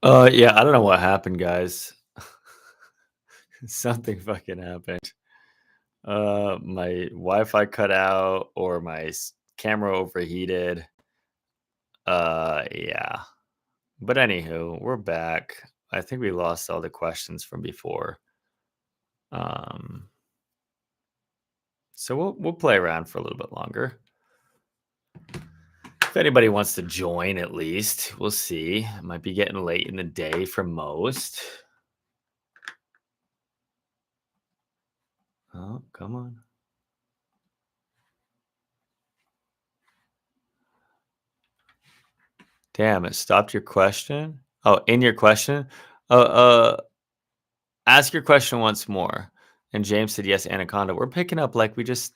Yeah, I don't know what happened, guys. Something fucking happened. My Wi-Fi cut out or my camera overheated. Yeah. But anywho, we're back. I think we lost all the questions from before. Um, so we'll play around for a little bit longer. If anybody wants to join, at least we'll see. It might be getting late in the day for most. Oh, come on. Damn, it stopped your question? Oh, in your question? Uh, uh, Ask your question once more. And James said, yes, Anaconda. We're picking up like we just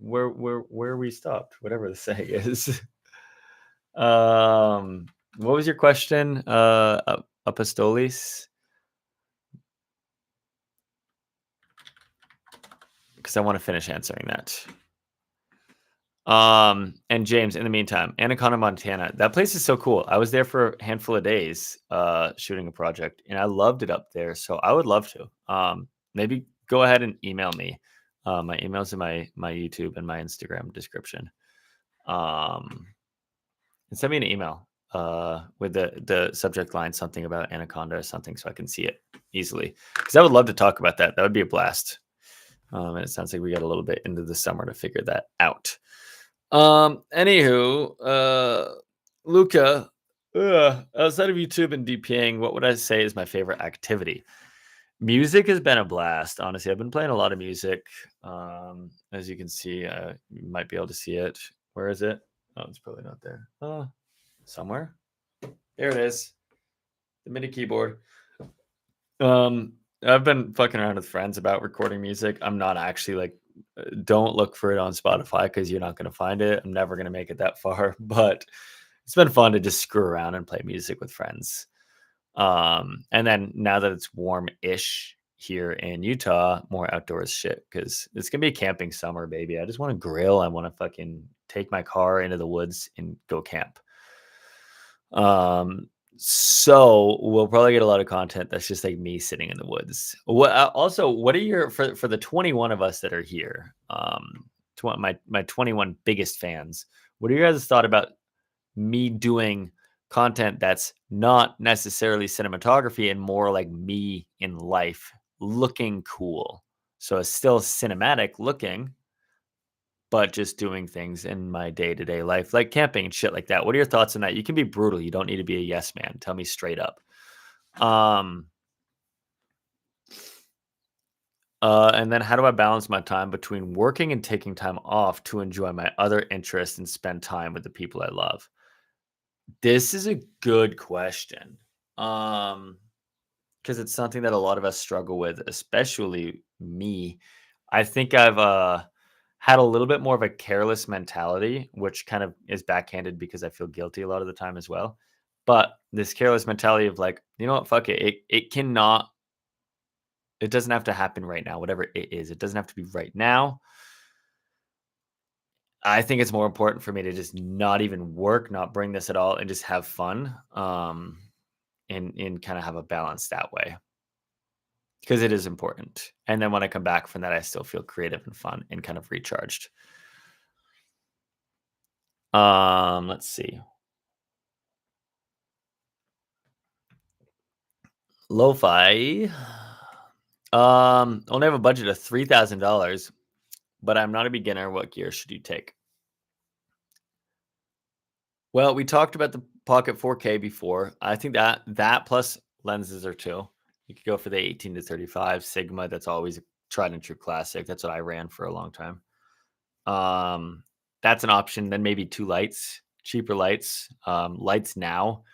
where we stopped, whatever the saying is. What was your question? Apostolis? Because I want to finish answering that. And James, in the meantime, Anaconda, Montana. That place is so cool. I was there for a handful of days, shooting a project, and I loved it up there. So I would love to. Maybe go ahead and email me. My email's in my YouTube and my Instagram description. And send me an email with the subject line something about Anaconda or something so I can see it easily. Because I would love to talk about that. That would be a blast. And it sounds like we got a little bit into the summer to figure that out. Anywho, Luca, outside of YouTube and DPing, what would I say is my favorite activity? Music has been a blast. Honestly, I've been playing a lot of music. As you can see, you might be able to see it. Where is it? Oh, it's probably not there. Somewhere. There it is. The MIDI keyboard. I've been fucking around with friends about recording music. I'm not actually like, don't look for it on Spotify because you're not going to find it. I'm never going to make it that far, but it's been fun to just screw around and play music with friends. And then now that it's warm-ish here in Utah, more outdoors shit because it's gonna be a camping summer, baby. I just want to grill. I want to fucking take my car into the woods and go camp. So we'll probably get a lot of content that's just like me sitting in the woods. What are your for the 21 of us that are here? My 21 biggest fans. What are your guys' thought about me doing content that's not necessarily cinematography and more like me in life looking cool? So it's still cinematic looking, but just doing things in my day-to-day life, like camping and shit like that. What are your thoughts on that? You can be brutal. You don't need to be a yes man. Tell me straight up. Um, and then how do I balance my time between working and taking time off to enjoy my other interests and spend time with the people I love? This is a good question. Because it's something that a lot of us struggle with, especially me. I think I've had a little bit more of a careless mentality, which kind of is backhanded because I feel guilty a lot of the time as well. But this careless mentality of like, you know what, fuck it. It cannot, it doesn't have to happen right now, whatever it is. It doesn't have to be right now. I think it's more important for me to just not even work, not bring this at all, and just have fun. And kind of have a balance that way. Because it is important. And then when I come back from that, I still feel creative and fun and kind of recharged. Let's see. Lo-fi. Only have a budget of $3,000, but I'm not a beginner. What gear should you take? Well, we talked about the Pocket 4K before. I think that plus lenses are two. You could go for the 18 to 35 Sigma. That's always a tried and true classic. That's what I ran for a long time. That's an option. Then maybe two lights, cheaper lights. Lights now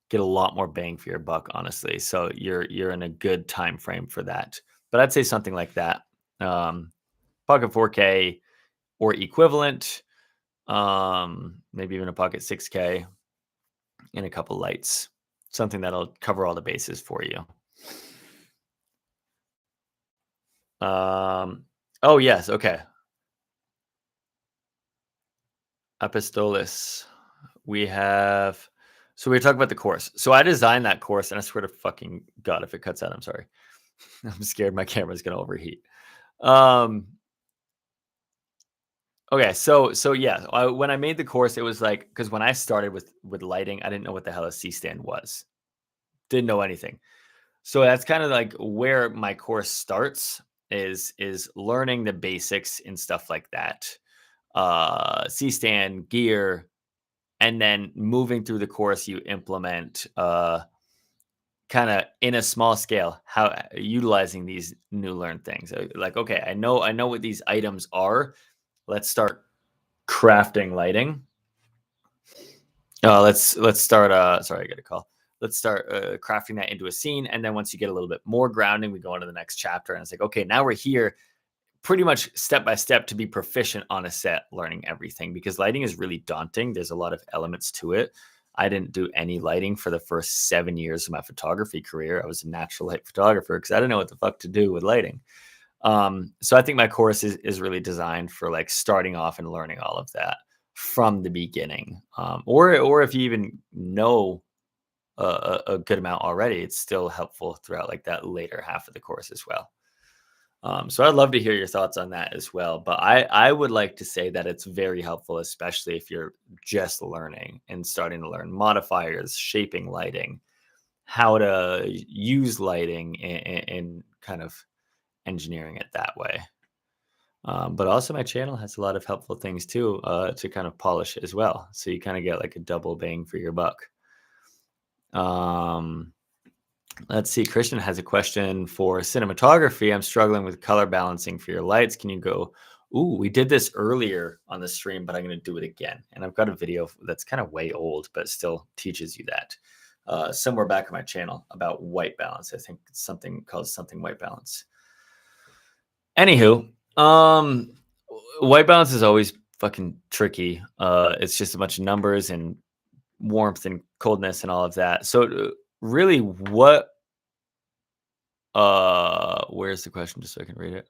get a lot more bang for your buck, honestly. So you're in a good time frame for that. But I'd say something like that. Pocket 4K or equivalent. Maybe even a Pocket 6K and a couple lights. Something that'll cover all the bases for you. Oh yes, okay. Apostolis. We have So we talk about the course. So I designed that course, and I swear to fucking God, if it cuts out, I'm sorry. I'm scared my camera's gonna overheat. Um, okay, so yeah, when I made the course, it was like because when I started with lighting, I didn't know what the hell a C stand was. Didn't know anything. So that's kind of like where my course starts is learning the basics and stuff like that. C stand, gear, and then moving through the course, you implement kind of in a small scale how utilizing these new learned things. Like, okay, I know what these items are. Let's start crafting lighting. Let's start. Sorry, I got a call. Let's start crafting that into a scene, and then once you get a little bit more grounding, we go on to the next chapter, and it's like, okay, now we're here, pretty much step by step to be proficient on a set, learning everything because lighting is really daunting. There's a lot of elements to it. I didn't do any lighting for the first 7 years of my photography career. I was a natural light photographer because I didn't know what the fuck to do with lighting. So I think my course is really designed for like starting off and learning all of that from the beginning. Or if you even know a good amount already, it's still helpful throughout like that later half of the course as well. So I'd love to hear your thoughts on that as well. But I would like to say that it's very helpful, especially if you're just learning and starting to learn modifiers, shaping lighting, how to use lighting, and kind of engineering it that way. But also, my channel has a lot of helpful things too to kind of polish it as well. So you kind of get like a double bang for your buck. Um, Let's see. Christian has a question for cinematography. I'm struggling with color balancing for your lights. Can you go? Ooh, we did this earlier on the stream, but I'm going to do it again. And I've got a video that's kind of way old, but still teaches you that somewhere back on my channel about white balance. I think it's something called something white balance. Anywho, white balance is always fucking tricky. It's just a bunch of numbers and warmth and coldness and all of that. So really, what where's the question just so I can read it?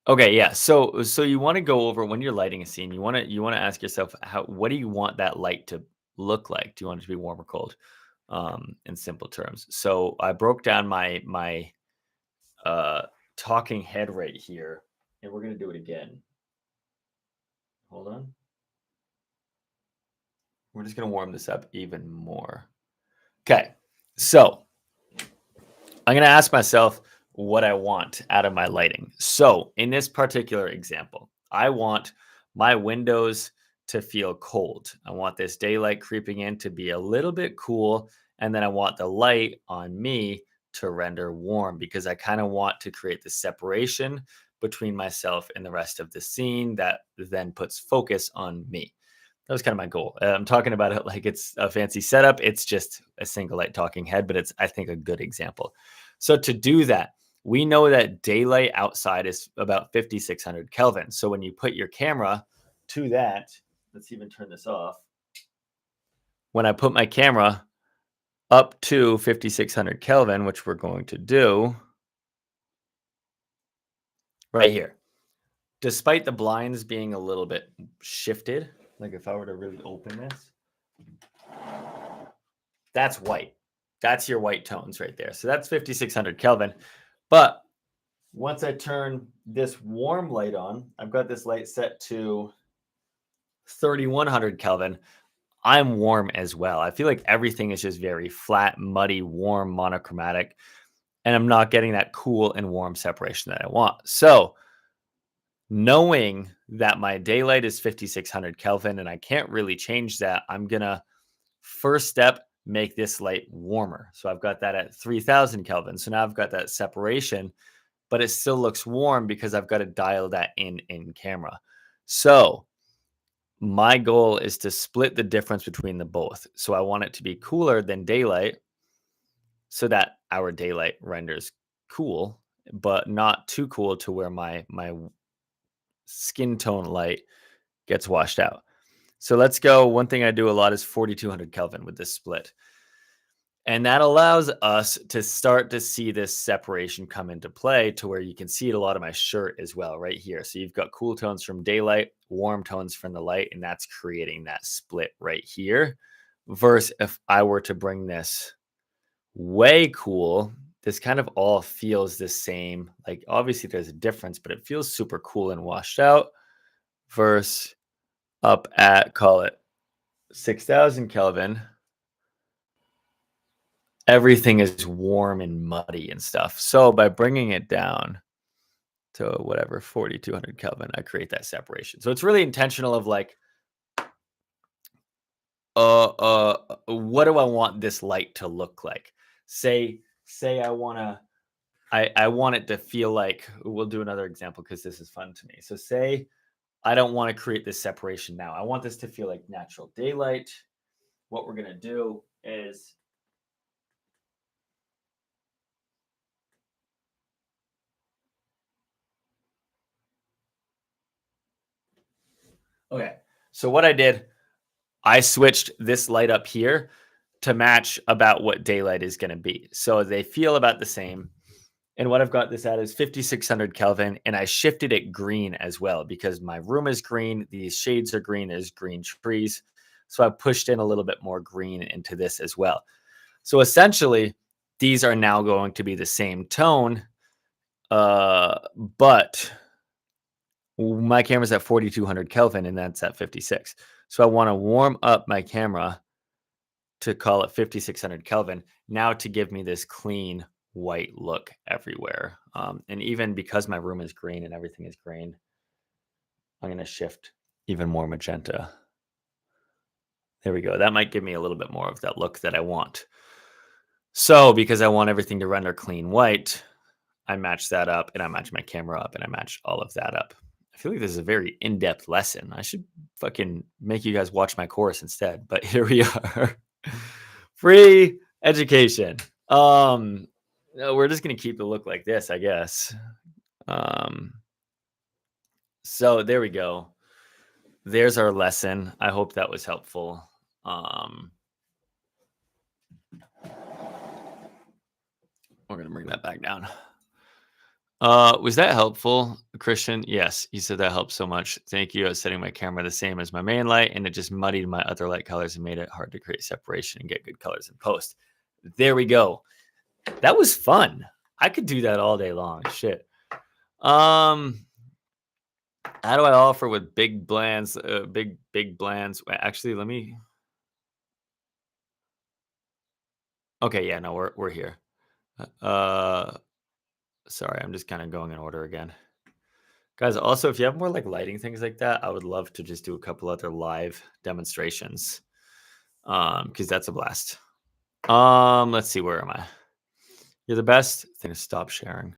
Okay, yeah. So you want to go over when you're lighting a scene, you want to ask yourself how what do you want that light to look like? Do you want it to be warm or cold? In simple terms. So I broke down my uh talking head right here, and we're gonna do it again. Hold on. We're just gonna warm this up even more. Okay. So I'm going to ask myself what I want out of my lighting. So, in this particular example, I want my windows to feel cold. I want this daylight creeping in to be a little bit cool. And then I want the light on me to render warm because I kind of want to create the separation between myself and the rest of the scene that then puts focus on me. That was kind of my goal. I'm talking about it like it's a fancy setup. It's just a single light talking head, but it's, I think, a good example. So to do that, we know that daylight outside is about 5,600 Kelvin. So when you put your camera to that, let's even turn this off. When I put my camera up to 5,600 Kelvin, which we're going to do right here, despite the blinds being a little bit shifted, like if I were to really open this, that's white. That's your white tones right there. So that's 5,600 Kelvin. But once I turn this warm light on, I've got this light set to 3,100 Kelvin. I'm warm as well. I feel like everything is just very flat, muddy, warm, monochromatic, and I'm not getting that cool and warm separation that I want. So, knowing that my daylight is 5,600 Kelvin and I can't really change that, I'm going to first step make this light warmer. So, I've got that at 3,000 Kelvin. So, now I've got that separation, but it still looks warm because I've got to dial that in camera. So, my goal is to split the difference between the both. So I want it to be cooler than daylight so that our daylight renders cool, but not too cool to where my skin tone light gets washed out. So let's go. One thing I do a lot is 4,200 Kelvin with this split. And that allows us to start to see this separation come into play to where you can see it a lot of my shirt as well, right here. So you've got cool tones from daylight, warm tones from the light, and that's creating that split right here versus if I were to bring this way cool, this kind of all feels the same. Like obviously there's a difference, but it feels super cool and washed out versus up at call it 6,000 Kelvin. Everything is warm and muddy and stuff. So by bringing it down to whatever 4,200 Kelvin, I create that separation. So it's really intentional of like, what do I want this light to look like? Say I want it to feel like we'll do another example because this is fun to me. So say I don't want to create this separation now. I want this to feel like natural daylight. What we're gonna do is okay. So what I did, I switched this light up here to match about what daylight is going to be. So they feel about the same. And what I've got this at is 5,600 Kelvin. And I shifted it green as well because my room is green. These shades are green. There's green trees. So I pushed in a little bit more green into this as well. So essentially, these are now going to be the same tone. But my camera's at 4,200 Kelvin and that's at 56. So I want to warm up my camera to call it 5,600 Kelvin now to give me this clean white look everywhere. And even because my room is green and everything is green, I'm going to shift even more magenta. There we go. That might give me a little bit more of that look that I want. So because I want everything to render clean white, I match that up and I match my camera up and I match all of that up. I feel like this is a very in-depth lesson. I should fucking make you guys watch my course instead, but here we are. Free education. No, we're just gonna keep the look like this, I guess. Um, so there we go. There's our lesson. I hope that was helpful. We're gonna bring that back down. Was that helpful, Christian? Yes, he said that helped so much. Thank you. I was setting my camera the same as my main light, and it just muddied my other light colors and made it hard to create separation and get good colors in post. There we go. That was fun. I could do that all day long. Shit. How do I offer with big blands? Big blands. Actually, let me. Okay, yeah, no, we're here. Uh, sorry, I'm just kind of going in order again. Guys, also, if you have more like lighting things like that, I would love to just do a couple other live demonstrations. Because that's a blast. Let's see, where am I? You're the best. Thing to stop sharing.